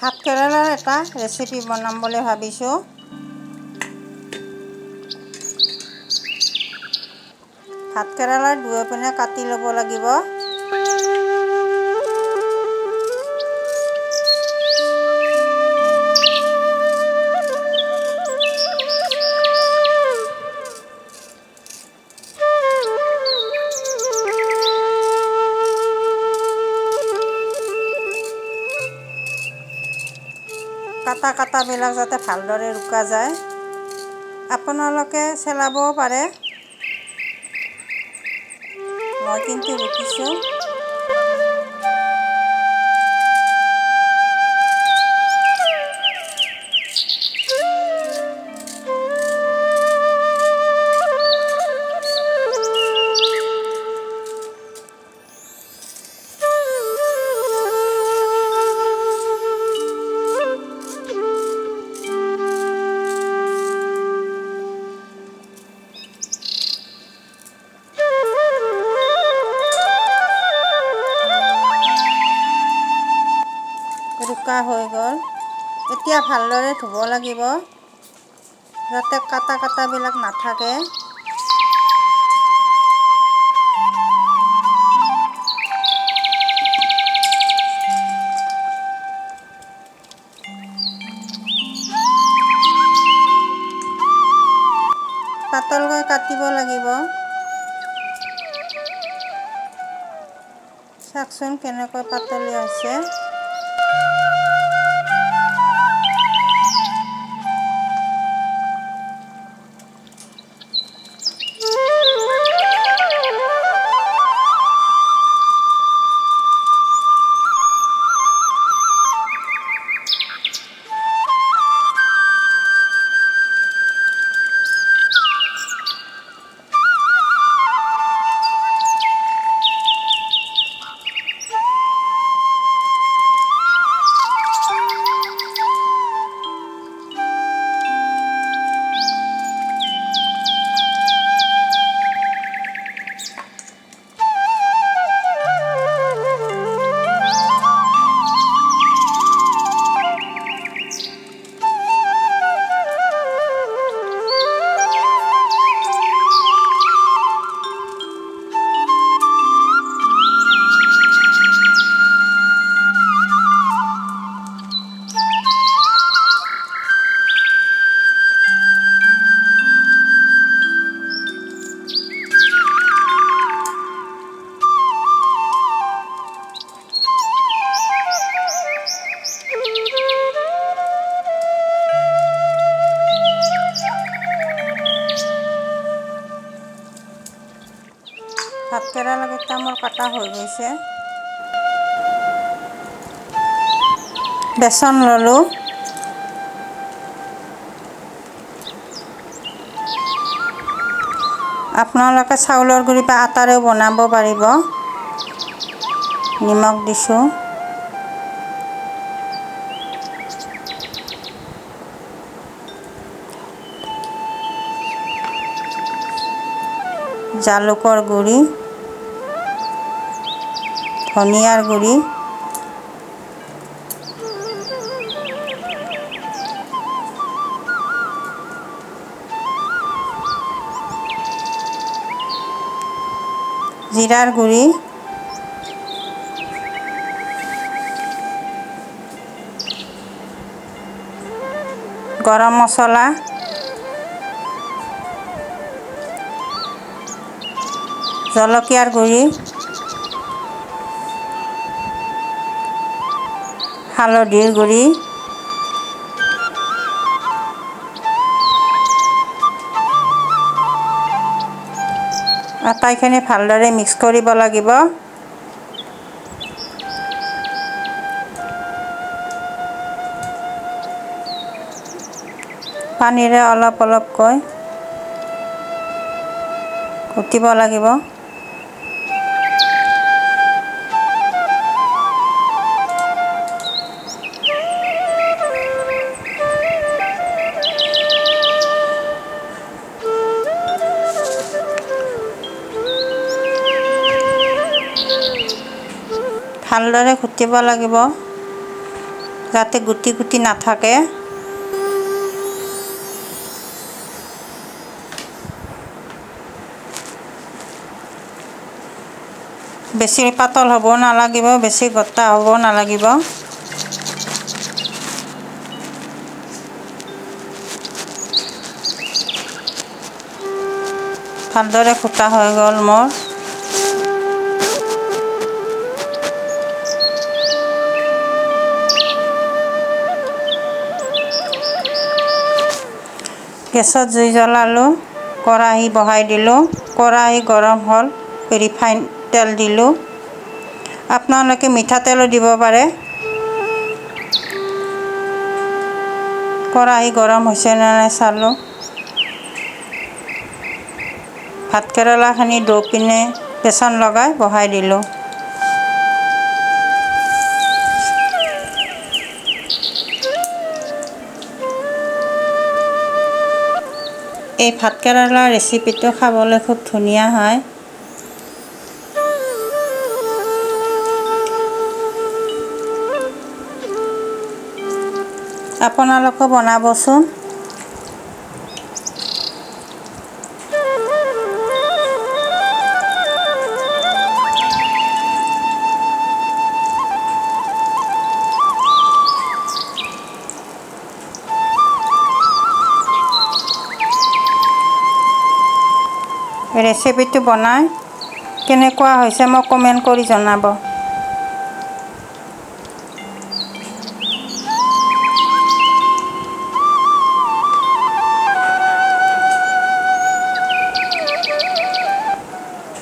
ভাত কেৰেলাৰ এটা ৰেচিপি বনাম বুলি ভাবিছোঁ। ভাত কেৰেলাৰ দুয়ো পিনে কাটি ল'ব লাগিব। কাটাবিলাক যাতে ভালদৰে ৰুকা যায়। আপোনালোকে চেলাবও পাৰে, মই কিন্তু ৰুকিছোঁ। ৰুকা হৈ গ'ল। এতিয়া ভালদৰে ধুব লাগিব যাতে কাটাবিলাক নাথাকে। পাতলকৈ কাটিব লাগিব। চাওকচোন কেনেকৈ পাতলি হৈছে। ভাত কেৰেলাকেইটা মোৰ কাটা হৈ গৈছে। বেচন ল'লোঁ। আপোনালোকে চাউলৰ গুড়ি বা আটাৰেও বনাব পাৰিব। নিমখ দিছোঁ। জালুকৰ গুড়ি, ধনিয়াৰ গুড়ি, জিৰাৰ গুড়ি, গৰম মছলা, জলকীয়াৰ গুড়ি, হালধিৰ গুড়ি, আটাইখিনি ভালদৰে মিক্স কৰিব লাগিব। পানীৰে অলপ অলপকৈ ঘুটিব লাগিব। ভালদৰে ঘুটিব লাগিব। যাতে গুটি গুটি নাথাকে। বেছি পাতল হ'ব নালাগিব, বেছি গোটা হ'ব নালাগিব। ভালদৰে ফুটা হৈ গ'ল মোৰ। গেছত জুই জ্বলালোঁ, কেৰাহী বহাই দিলোঁ। কেৰাহী গৰম হ'ল, ৰিফাইন তেল দিলোঁ। আপোনালোকে মিঠাতেলো দিব পাৰে। কেৰাহী গৰম হৈছে নে নাই চালোঁ। ভাত কেৰেলাখিনি ধুই পিনে বেচন লগাই বহাই দিলোঁ। এই ভাত কেৰেলাৰ ৰেচিপিটো খাবলৈ খুব ধুনীয়া হয়। আপোনালোকেও বনাবচোন। ৰেচিপিটো বনাই কেনেকুৱা হৈছে মোক কমেণ্ট কৰি জনাব।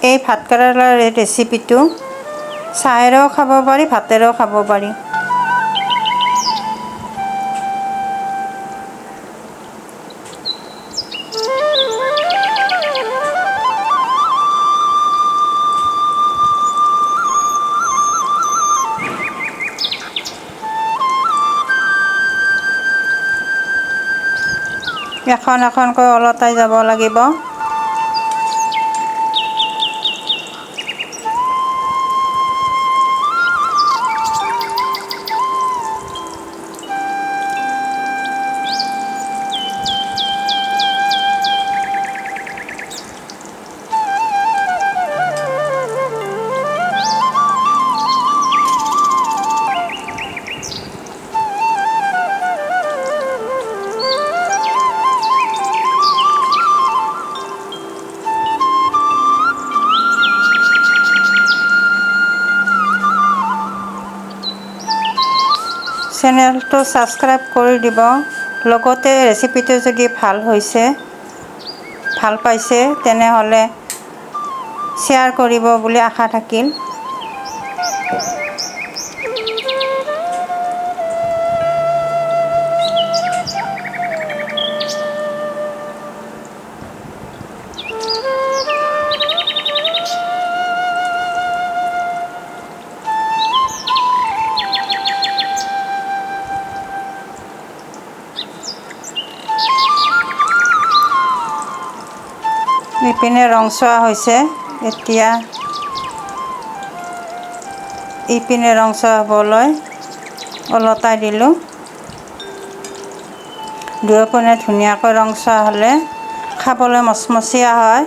এই ভাত কেৰেলাৰ ৰেচিপিটো চাহেৰেও খাব পাৰি, ভাতেৰেও খাব পাৰি। এখন এখনকৈ ওলটাই যাব লাগিব। চেনেলটো ছাবস্ক্ৰাইব কৰি দিব। লগতে ৰেচিপিটো যদি ভাল পাইছে তেনেহ'লে শ্বেয়াৰ কৰিব বুলি আশা থাকিল। ইপিনে ৰংচোৱা হৈছে, এতিয়া ইপিনে ৰংচোৱা হ'বলৈ ওলটাই দিলোঁ। দুয়োপিনে ধুনীয়াকৈ ৰংচোৱা হ'লে খাবলৈ মচমচীয়া হয়।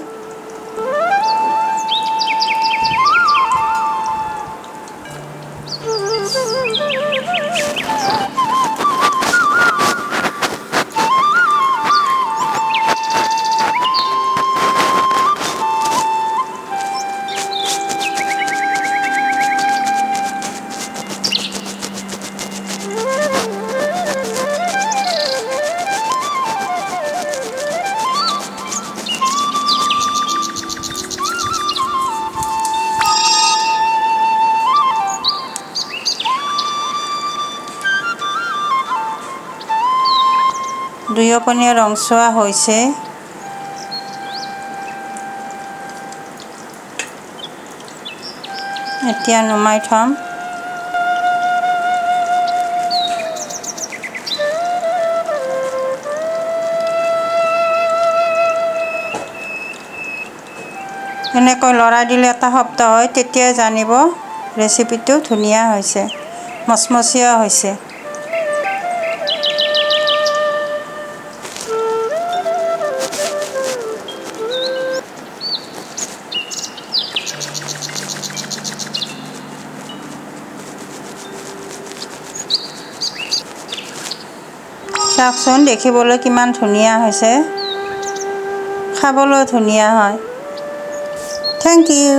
দুয়োপিনে ৰংচোৱা হৈছে। এতিয়া নুমাই থ'ম। এনেকৈ লৰাই দিলে এটা শব্দ হয়, তেতিয়াই জানিব ৰেচিপিটো ধুনীয়া হৈছে, মচমচীয়া হৈছে। চাওকচোন দেখিবলৈ কিমান ধুনীয়া হৈছে, খাবলৈ ধুনীয়া হয়। Thank U.